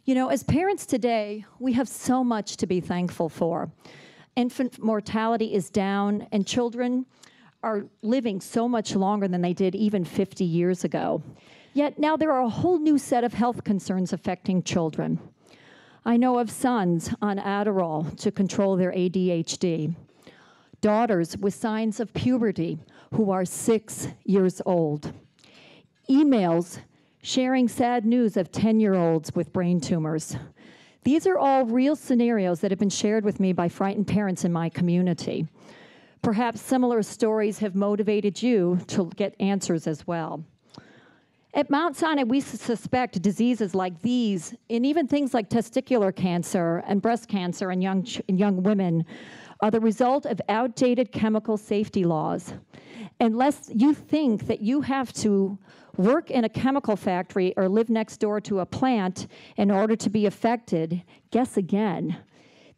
You know, as parents today, we have so much to be thankful for. Infant mortality is down, and children are living so much longer than they did even 50 years ago. Yet now there are a whole new set of health concerns affecting children. I know of sons on Adderall to control their ADHD, daughters with signs of puberty who are 6 years old, emails sharing sad news of 10-year-olds with brain tumors. These are all real scenarios that have been shared with me by frightened parents in my community. Perhaps similar stories have motivated you to get answers as well. At Mount Sinai, we suspect diseases like these, and even things like testicular cancer and breast cancer in young women, are the result of outdated chemical safety laws. Unless you think that you have to work in a chemical factory or live next door to a plant in order to be affected, guess again.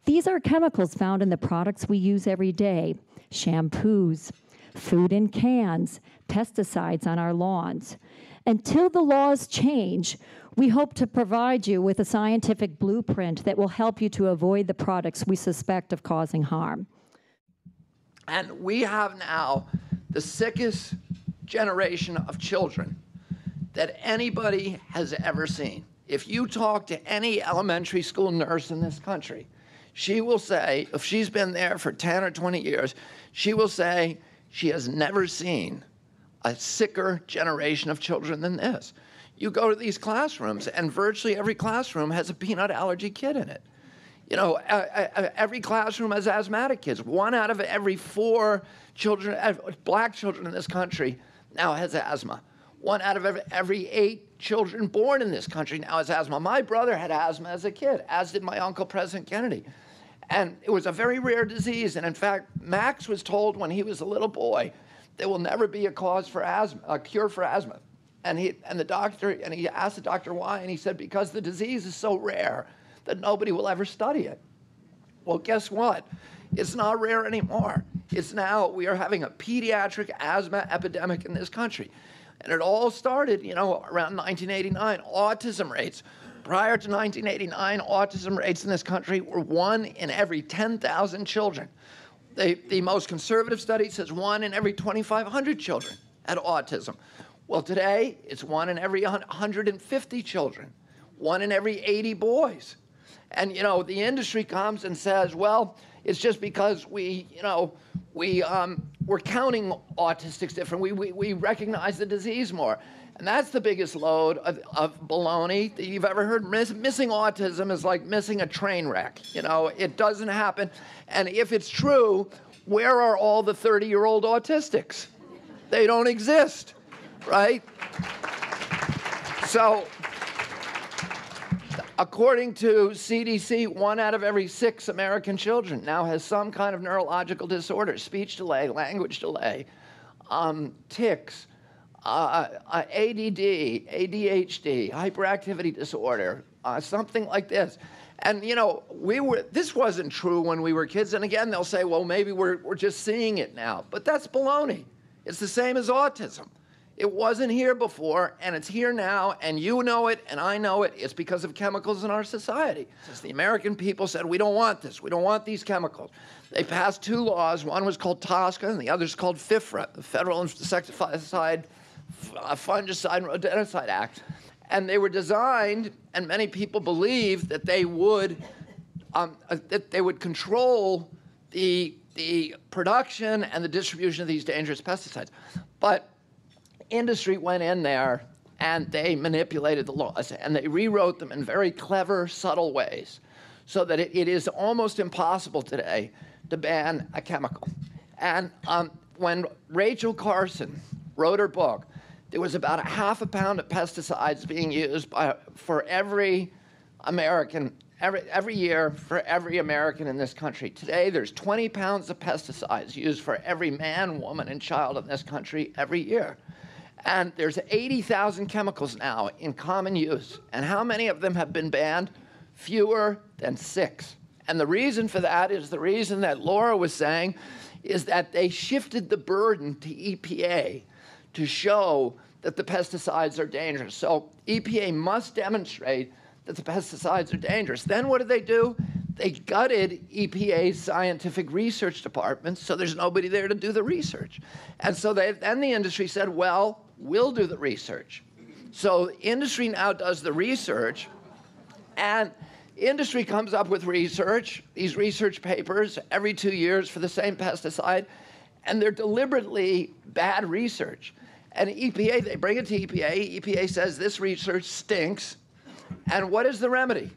These are chemicals found in the products we use every day: shampoos, food in cans, pesticides on our lawns. Until the laws change, we hope to provide you with a scientific blueprint that will help you to avoid the products we suspect of causing harm. And we have now the sickest generation of children that anybody has ever seen. If you talk to any elementary school nurse in this country, she will say, if she's been there for 10 or 20 years, she will say she has never seen a sicker generation of children than this. You go to these classrooms, and virtually every classroom has a peanut allergy kid in it. You know, every classroom has asthmatic kids. 1 out of every 4 children, black children in this country now has asthma. 1 out of every 8 children born in this country now has asthma. My brother had asthma as a kid, as did my uncle, President Kennedy. And it was a very rare disease. And in fact, Max was told when he was a little boy, there will never be a cause for asthma, a cure for asthma. And he asked the doctor why, and he said, because the disease is so rare that nobody will ever study it. Well, guess what? It's not rare anymore. It's now, we are having a pediatric asthma epidemic in this country. And it all started, you know, around 1989. Autism rates. Prior to 1989, autism rates in this country were 1 in every 10,000 children. The most conservative study says 1 in every 2,500 children had autism. Well, today, it's 1 in every 150 children, 1 in every 80 boys. And, you know, the industry comes and says, well, it's just because we're counting autistics different. We recognize the disease more. And that's the biggest load of baloney that you've ever heard. Missing autism is like missing a train wreck. You know, it doesn't happen. And if it's true, where are all the 30-year-old autistics? They don't exist, right? So, according to CDC, 1 out of every 6 American children now has some kind of neurological disorder: speech delay, language delay, tics, ADD, ADHD, hyperactivity disorder, something like this. And, you know, this wasn't true when we were kids. And again, they'll say, well, maybe we're just seeing it now. But that's baloney. It's the same as autism. It wasn't here before, and it's here now, and you know it, and I know it. It's because of chemicals in our society. The American people said, we don't want this. We don't want these chemicals. They passed 2 laws. One was called TSCA, and the other is called FIFRA, the Federal Insecticide, Fungicide, and Rodenticide Act. And they were designed, and many people believe that they would control the production and the distribution of these dangerous pesticides. But industry went in there and they manipulated the laws, and they rewrote them in very clever, subtle ways so that it is almost impossible today to ban a chemical. And when Rachel Carson wrote her book, there was about 1/2 pound of pesticides being used for every American, every year for every American in this country. Today, there's 20 pounds of pesticides used for every man, woman, and child in this country every year. And there's 80,000 chemicals now in common use. And how many of them have been banned? Fewer than 6. And the reason for that is the reason that Laura was saying, is that they shifted the burden to EPA to show that the pesticides are dangerous. So EPA must demonstrate that the pesticides are dangerous. Then what did they do? They gutted EPA's scientific research department, so there's nobody there to do the research. And so then the industry said, well, we'll do the research. So industry now does the research, and industry comes up with research, these research papers every 2 years for the same pesticide, and they're deliberately bad research. And EPA, they bring it to EPA. EPA says this research stinks. And what is the remedy?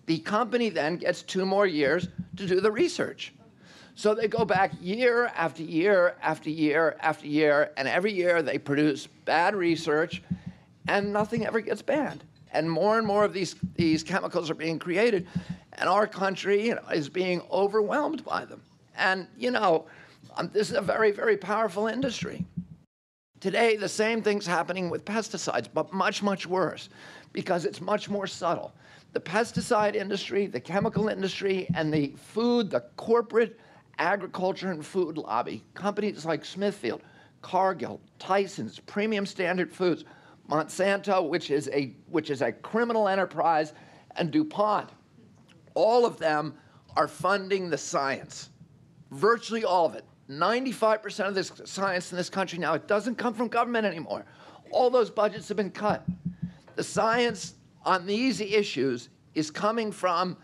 The company then gets 2 more years to do the research. So they go back year after year after year after year, and every year they produce bad research, and nothing ever gets banned. And more of these chemicals are being created, and our country is being overwhelmed by them. And, this is a very, very powerful industry. Today, the same thing's happening with pesticides, but much, much worse, because it's much more subtle. The pesticide industry, the chemical industry, and the corporate agriculture and food lobby, companies like Smithfield, Cargill, Tyson's, Premium Standard Foods, Monsanto, which is a criminal enterprise, and DuPont, all of them are funding the science, virtually all of it. 95% of this science in this country now, it doesn't come from government anymore. All those budgets have been cut. The science on these issues is coming from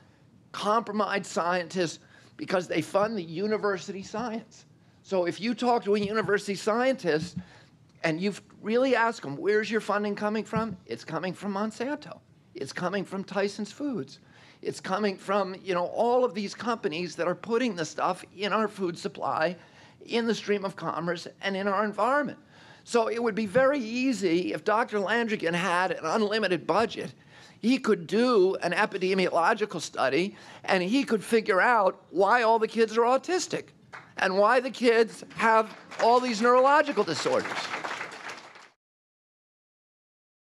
compromised scientists because they fund the university science. So if you talk to a university scientist and you've really asked them, where's your funding coming from? It's coming from Monsanto. It's coming from Tyson's Foods. It's coming from, all of these companies that are putting the stuff in our food supply, in the stream of commerce, and in our environment. So it would be very easy if Dr. Landrigan had an unlimited budget. He could do an epidemiological study, and he could figure out why all the kids are autistic and why the kids have all these neurological disorders.